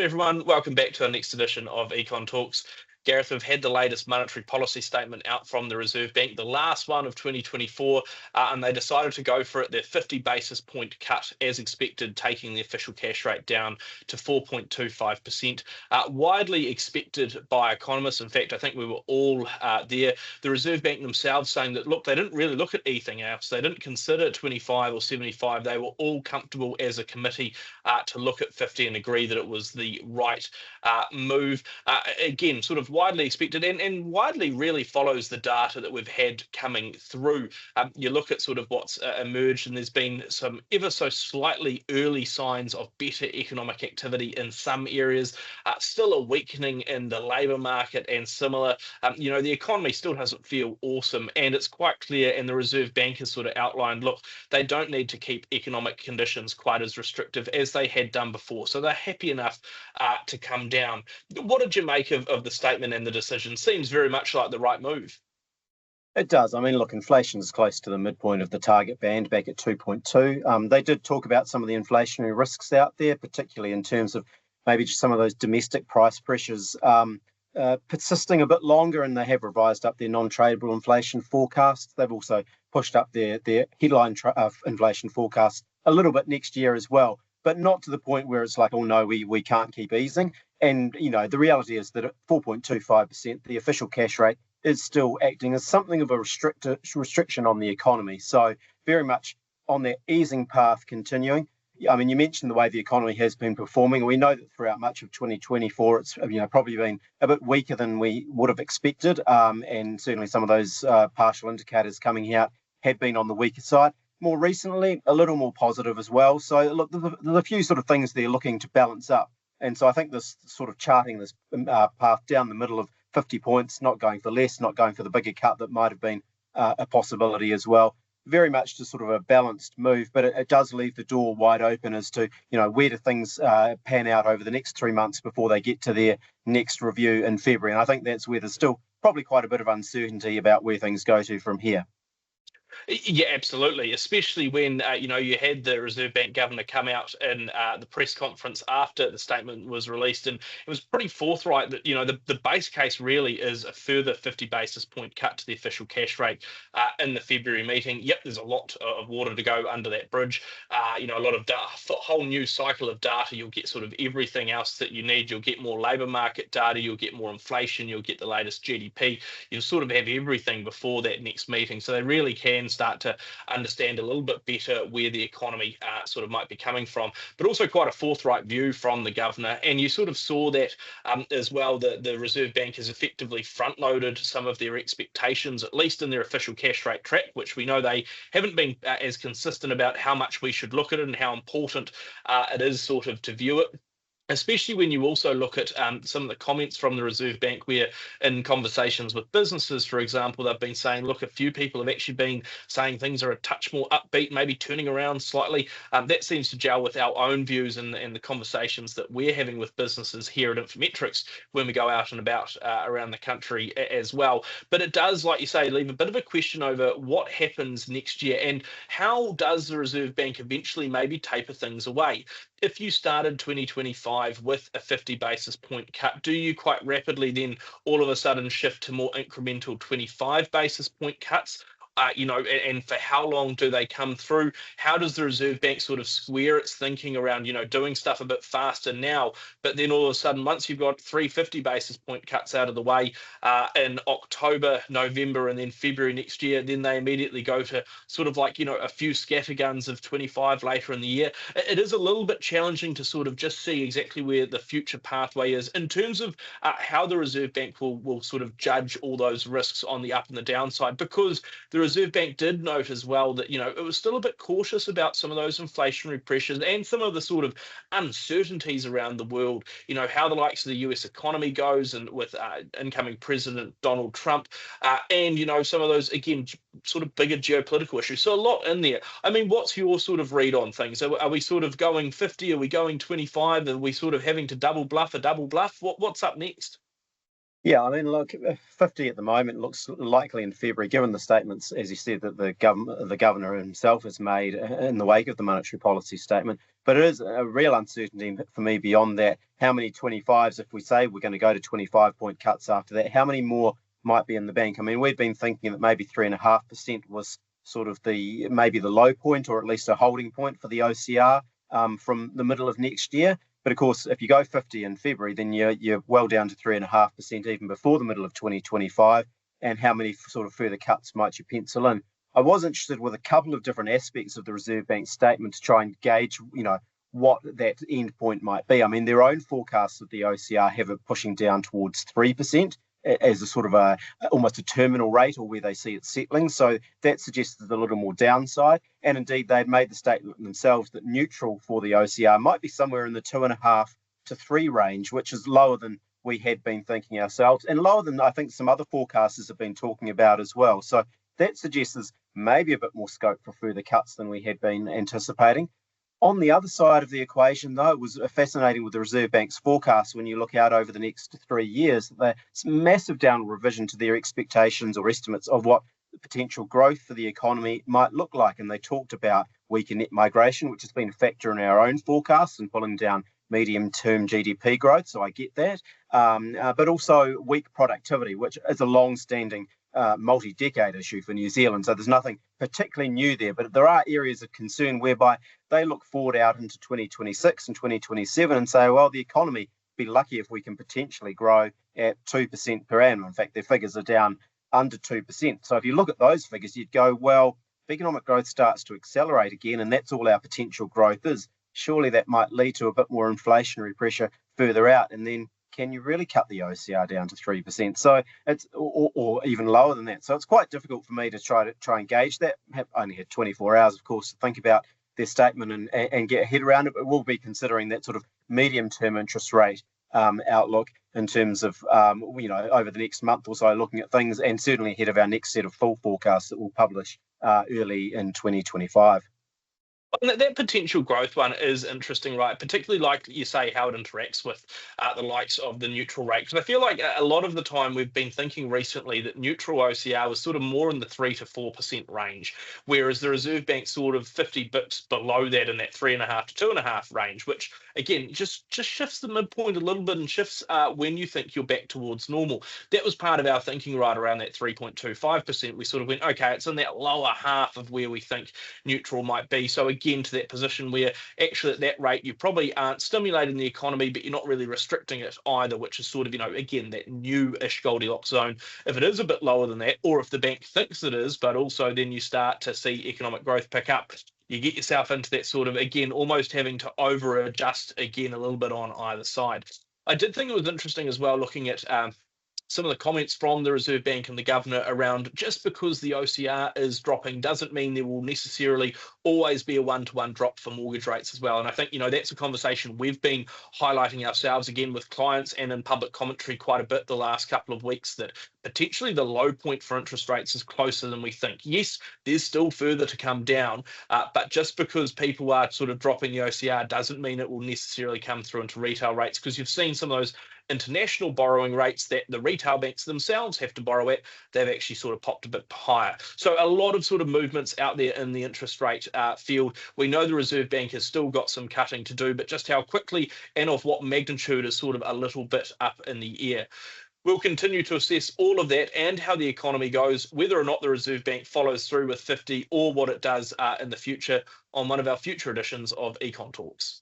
everyone. Welcome back to our next edition of Econ Talks. Gareth, we've had the latest monetary policy statement out from the Reserve Bank, the last one of 2024, and they decided to go for it. Their 50 basis point cut, as expected, taking the official cash rate down to 4.25%. Widely expected by economists. In fact, I think we were all there. The Reserve Bank themselves saying that, look, they didn't really look at anything else. They didn't consider 25 or 75. They were all comfortable as a committee to look at 50 and agree that it was the right move. Again, sort of widely expected and widely really follows the data that we've had coming through. You look at sort of what's emerged, and there's been some ever so slightly early signs of better economic activity in some areas, still a weakening in the labour market and similar. The economy still doesn't feel awesome, and it's quite clear, and the Reserve Bank has sort of outlined, look, they don't need to keep economic conditions quite as restrictive as they had done before. So they're happy enough to come down. What did you make of the statement and the decision? Seems very much like the right move. It does. I mean, look, inflation is close to the midpoint of the target band, back at 2.2. They did talk about some of the inflationary risks out there, particularly in terms of maybe just some of those domestic price pressures persisting a bit longer, and they have revised up their non-tradable inflation forecast. They've also pushed up their headline inflation forecast a little bit next year as well, but not to the point where it's like, oh no, we can't keep easing. And, the reality is that at 4.25%, the official cash rate is still acting as something of a restriction on the economy. So very much on that easing path continuing. I mean, you mentioned the way the economy has been performing. We know that throughout much of 2024, it's probably been a bit weaker than we would have expected. And certainly some of those partial indicators coming out had been on the weaker side. More recently, a little more positive as well. So look, there's a few sort of things they're looking to balance up. And so I think this sort of charting this path down the middle of 50 points, not going for less, not going for the bigger cut that might have been a possibility as well. Very much just sort of a balanced move, but it does leave the door wide open as to, where do things pan out over the next 3 months before they get to their next review in February. And I think that's where there's still probably quite a bit of uncertainty about where things go to from here. Yeah, absolutely. Especially when, you had the Reserve Bank governor come out in the press conference after the statement was released, and it was pretty forthright that, the base case really is a further 50 basis point cut to the official cash rate in the February meeting. Yep, there's a lot of water to go under that bridge. A lot of whole new cycle of data. You'll get sort of everything else that you need. You'll get more labour market data. You'll get more inflation. You'll get the latest GDP. You'll sort of have everything before that next meeting. So they really can start to understand a little bit better where the economy sort of might be coming from, but also quite a forthright view from the governor. And you sort of saw that as well, that the Reserve Bank has effectively front-loaded some of their expectations, at least in their official cash rate track, which we know they haven't been as consistent about how much we should look at it and how important it is sort of to view it. Especially when you also look at some of the comments from the Reserve Bank, where in conversations with businesses, for example, they've been saying, look, a few people have actually been saying things are a touch more upbeat, maybe turning around slightly. That seems to gel with our own views and the conversations that we're having with businesses here at Infometrics when we go out and about around the country as well. But it does, like you say, leave a bit of a question over what happens next year and how does the Reserve Bank eventually maybe taper things away. If you started 2025 with a 50 basis point cut, do you quite rapidly then all of a sudden shift to more incremental 25 basis point cuts? And for how long do they come through? How does the Reserve Bank sort of square its thinking around, doing stuff a bit faster now, but then all of a sudden, once you've got 350 basis point cuts out of the way in October, November, and then February next year, then they immediately go to sort of like, a few scatterguns of 25 later in the year. It is a little bit challenging to sort of just see exactly where the future pathway is in terms of how the Reserve Bank will sort of judge all those risks on the up and the downside, because the Reserve Bank did note as well that, it was still a bit cautious about some of those inflationary pressures and some of the sort of uncertainties around the world, how the likes of the US economy goes and with incoming President Donald Trump and, some of those, again, sort of bigger geopolitical issues. So a lot in there. I mean, what's your sort of read on things? Are we sort of going 50? Are we going 25? Are we sort of having to double bluff a double bluff? What's up next? Yeah, I mean, look, 50 at the moment looks likely in February, given the statements, as you said, that the governor himself has made in the wake of the monetary policy statement. But it is a real uncertainty for me beyond that. How many 25s, if we say we're going to go to 25-point cuts after that, how many more might be in the bank? I mean, we've been thinking that maybe 3.5% was sort of maybe the low point, or at least a holding point for the OCR from the middle of next year. But of course, if you go 50 in February, then you're well down to 3.5% even before the middle of 2025. And how many sort of further cuts might you pencil in? I was interested with a couple of different aspects of the Reserve Bank statement to try and gauge, what that end point might be. I mean, their own forecasts of the OCR have it pushing down towards 3% as a sort of almost a terminal rate, or where they see it settling. So that suggests there's a little more downside. And indeed, they've made the statement themselves that neutral for the OCR might be somewhere in the 2.5 to 3 range, which is lower than we had been thinking ourselves, and lower than I think some other forecasters have been talking about as well. So that suggests there's maybe a bit more scope for further cuts than we had been anticipating. On the other side of the equation, though, it was fascinating with the Reserve Bank's forecast when you look out over the next 3 years. There's massive downward revision to their expectations or estimates of what the potential growth for the economy might look like. And they talked about weaker net migration, which has been a factor in our own forecasts and pulling down medium-term GDP growth. So I get that. But also weak productivity, which is a long-standing multi-decade issue for New Zealand. So there's nothing particularly new there, but there are areas of concern whereby they look forward out into 2026 and 2027 and say, well, the economy be lucky if we can potentially grow at 2% per annum. In fact, their figures are down under 2%. So if you look at those figures, you'd go, well, if economic growth starts to accelerate again, and that's all our potential growth is, surely that might lead to a bit more inflationary pressure further out. And then can you really cut the OCR down to 3%? So it's or even lower than that. So it's quite difficult for me to try and gauge that. I've only had 24 hours, of course, to think about their statement and get a head around it. But we'll be considering that sort of medium-term interest rate outlook in terms of over the next month or so, looking at things, and certainly ahead of our next set of full forecasts that we'll publish early in 2025. And that potential growth one is interesting, right? Particularly like you say, how it interacts with the likes of the neutral rate. Because I feel like a lot of the time we've been thinking recently that neutral OCR was sort of more in the 3 to 4% range, whereas the Reserve Bank sort of 50 bips below that in that 3.5 to 2.5 range, which again just shifts the midpoint a little bit and shifts when you think you're back towards normal. That was part of our thinking right around that 3.25%. We sort of went, okay, it's in that lower half of where we think neutral might be. So again, to that position where actually at that rate you probably aren't stimulating the economy, but you're not really restricting it either, which is sort of, again, that new-ish Goldilocks zone. If it is a bit lower than that, or if the bank thinks it is, but also then you start to see economic growth pick up, you get yourself into that sort of, again, almost having to over adjust again a little bit on either side. I did think it was interesting as well looking at some of the comments from the Reserve Bank and the governor around just because the OCR is dropping doesn't mean there will necessarily always be a one-to-one drop for mortgage rates as well. And I think, that's a conversation we've been highlighting ourselves again with clients and in public commentary quite a bit the last couple of weeks, that potentially the low point for interest rates is closer than we think. Yes, there's still further to come down, but just because people are sort of dropping the OCR doesn't mean it will necessarily come through into retail rates, because you've seen some of those international borrowing rates that the retail banks themselves have to borrow at, they've actually sort of popped a bit higher. So a lot of sort of movements out there in the interest rate field. We know the Reserve Bank has still got some cutting to do, but just how quickly and of what magnitude is sort of a little bit up in the air. We'll continue to assess all of that and how the economy goes, whether or not the Reserve Bank follows through with 50 or what it does in the future on one of our future editions of Econ Talks.